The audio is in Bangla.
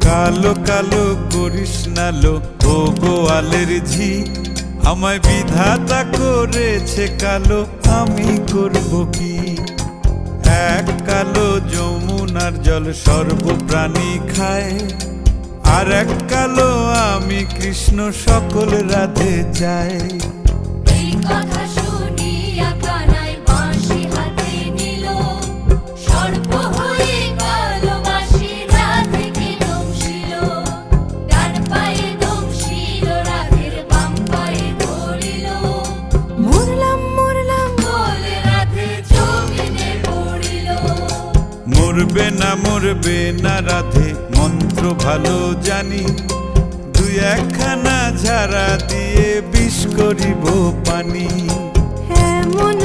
কালো কালো করিস না লো ও গোয়ালের ঝি, আমায় বিধাতা করেছে কালো, আমি করব কি? এক কালো যমুনার জল সর্বপ্রাণী খায়, আর এক কালো আমি কৃষ্ণ সকল রাধে চাই। এই কথা শুনিয়া কানাই বাঁশি হাতে নিল, সর্প হয়ে কালো বাঁশি রাধেকে দংশিল। ডান পায়ে দংশিল, রাধের বাম পায়ে ধরিল। মরলাম মরলাম বলে রাধে জমিনে পড়িল। মরবে না রাধে মন্ত্র ভালো জানি, দুই একখানা ঝাড়া দিয়ে বিষ করিব পানি। এমন